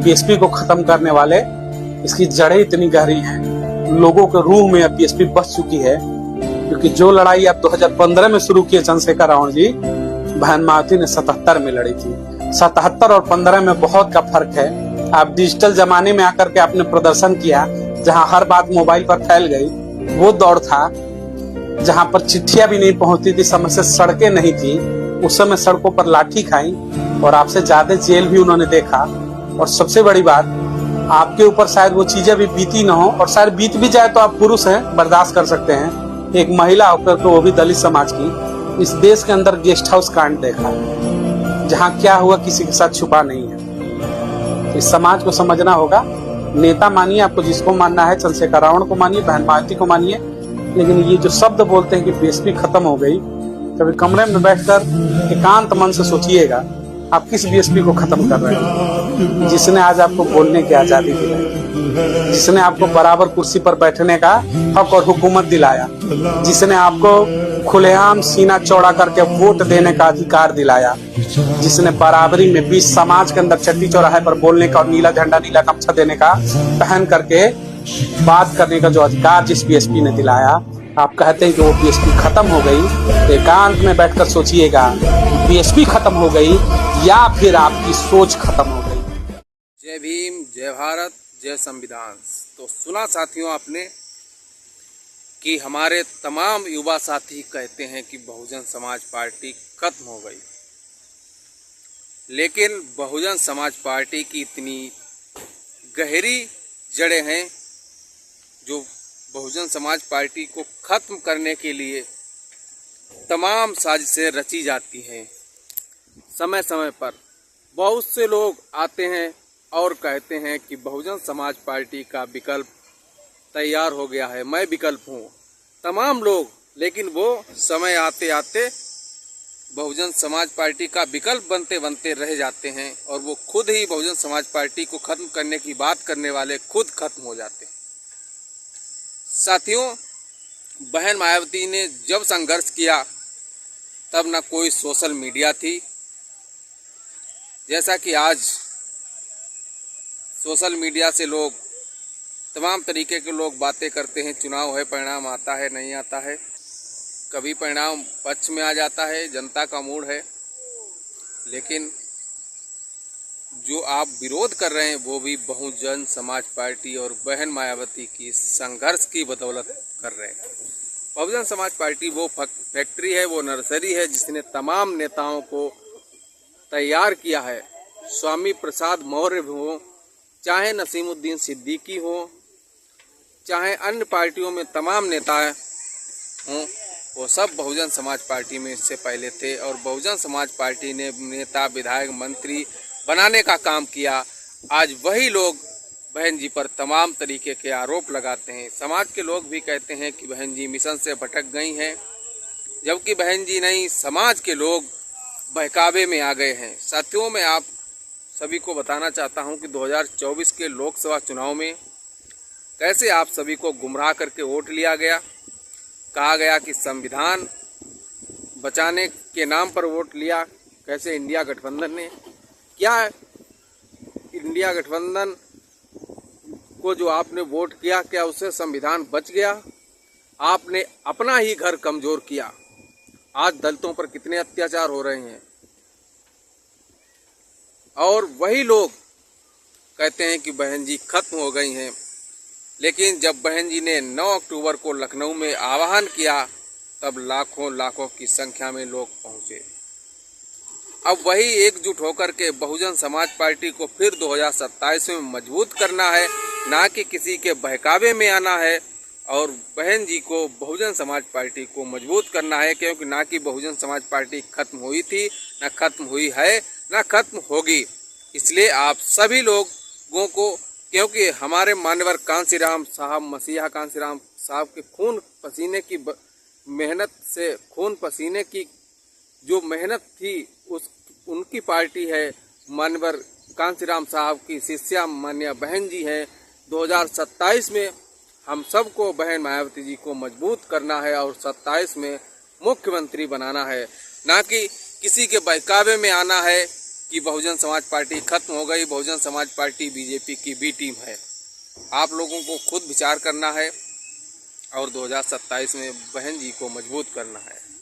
BSP को खत्म करने वाले, इसकी जड़ें इतनी गहरी हैं, लोगों के रूह में अब बीएसपी बस चुकी है। क्योंकि जो लड़ाई आप 2015 में शुरू किए चंद्रशेखर रावण जी, बहन मायावती ने 77 में लड़ी थी। 77 और 15 में बहुत का फर्क है। आप डिजिटल जमाने में आकर के आपने प्रदर्शन किया, जहां हर बात मोबाइल पर फैल गई। वो दौर था जहां पर चिट्ठियां भी नहीं पहुंचती थी, समय से सड़कें नहीं थी। उस समय सड़कों पर लाठी खाई और आपसे ज्यादा जेल भी उन्होंने देखा। और सबसे बड़ी बात, आपके ऊपर शायद वो चीजें भी बीती ना हो, और शायद बीत भी जाए तो आप पुरुष हैं, बर्दाश्त कर सकते हैं। एक महिला होकर के, वो भी दलित समाज की, इस देश के अंदर गेस्ट हाउस कांड देखा, जहां क्या हुआ किसी के साथ छुपा नहीं है। तो इस समाज को समझना होगा। नेता मानिए, आपको जिसको मानना है, चंद्रशेखर रावण को मानिए, बहन मायावती को मानिए, लेकिन ये जो शब्द बोलते हैं कि बीएसपी खत्म हो गई, कभी कमरे में बैठकर एकांत मन से सोचिएगा, आप किस बीएसपी को खत्म कर रहे हैं, जिसने आज आपको बोलने की आजादी दिलाई, जिसने आपको बराबर कुर्सी पर बैठने का हक और हुकूमत दिलाया, जिसने आपको खुलेआम सीना चौड़ा करके वोट देने का अधिकार दिलाया, जिसने बराबरी में 20 समाज के अंदर चट्टी चौराहे पर बोलने का और नीला झंडा नीला गमछा देने का, पहन करके बात करने का जो अधिकार जिस बीएसपी ने दिलाया, आप कहते हैं कि वो बीएसपी खत्म हो गई। एकांत में बैठकर सोचिएगा, बीएसपी खत्म हो गई या फिर आपकी सोच खत्म हो गई। जय भीम, जय भारत, जय संविधान। तो सुना साथियों आपने कि हमारे तमाम युवा साथी कहते हैं कि बहुजन समाज पार्टी खत्म हो गई, लेकिन बहुजन समाज पार्टी की इतनी गहरी जड़ें हैं जो बहुजन समाज पार्टी को खत्म करने के लिए तमाम साजिशें रची जाती हैं। समय समय पर बहुत से लोग आते हैं और कहते हैं कि बहुजन समाज पार्टी का विकल्प तैयार हो गया है, मैं विकल्प हूँ, तमाम लोग। लेकिन वो समय आते आते बहुजन समाज पार्टी का विकल्प बनते बनते रह जाते हैं और वो खुद ही बहुजन समाज पार्टी को खत्म करने की बात करने वाले खुद खत्म हो जाते हैं। साथियों, बहन मायावती ने जब संघर्ष किया तब ना कोई सोशल मीडिया थी, जैसा कि आज सोशल मीडिया से लोग तमाम तरीके के लोग बातें करते हैं। चुनाव है, परिणाम आता है, नहीं आता है, कभी परिणाम पक्ष में आ जाता है, जनता का मूड है। लेकिन जो आप विरोध कर रहे हैं वो भी बहुजन समाज पार्टी और बहन मायावती की संघर्ष की बदौलत कर रहे हैं। बहुजन समाज पार्टी वो फैक्ट्री है, वो नर्सरी है जिसने तमाम नेताओं को तैयार किया है। स्वामी प्रसाद मौर्य हो, चाहे नसीमुद्दीन सिद्दीकी हो, चाहे अन्य पार्टियों में तमाम नेता हों, वो सब बहुजन समाज पार्टी में इससे पहले थे और बहुजन समाज पार्टी ने नेता, विधायक, मंत्री बनाने का काम किया। आज वही लोग बहन जी पर तमाम तरीके के आरोप लगाते हैं। समाज के लोग भी कहते हैं कि बहन जी मिशन से भटक गई हैं, जबकि बहन जी नहीं, समाज के लोग बहकावे में आ गए हैं। साथियों, मैं आप सभी को बताना चाहता हूं कि 2024 के लोकसभा चुनाव में कैसे आप सभी को गुमराह करके वोट लिया गया। कहा गया कि संविधान बचाने के नाम पर वोट लिया। कैसे इंडिया गठबंधन ने, क्या इंडिया गठबंधन को जो आपने वोट किया, क्या उससे संविधान बच गया? आपने अपना ही घर कमजोर किया। आज दलितों पर कितने अत्याचार हो रहे हैं और वही लोग कहते हैं कि बहन जी खत्म हो गई हैं। लेकिन जब बहन जी ने 9 अक्टूबर को लखनऊ में आह्वान किया तब लाखों लाखों की संख्या में लोग पहुंचे। अब वही एकजुट होकर के बहुजन समाज पार्टी को फिर 2027 में मजबूत करना है, ना कि किसी के बहकावे में आना है। और बहन जी को बहुजन समाज पार्टी को मजबूत करना है, क्योंकि ना कि बहुजन समाज पार्टी खत्म हुई थी, ना खत्म हुई है, ना खत्म होगी। इसलिए आप सभी लोगों को, क्योंकि हमारे मान्यवर कांसीराम साहब, मसीहा कांसीराम साहब के खून पसीने की मेहनत से, खून पसीने की जो मेहनत थी उनकी पार्टी है। मान्यवर कांसीराम साहब की शिष्या मान्या बहन जी है। 2027 में हम सबको बहन मायावती जी को मजबूत करना है और 27 में मुख्यमंत्री बनाना है, ना कि किसी के बहकावे में आना है कि बहुजन समाज पार्टी खत्म हो गई, बहुजन समाज पार्टी बीजेपी की बी टीम है। आप लोगों को खुद विचार करना है और 2027 में बहन जी को मजबूत करना है।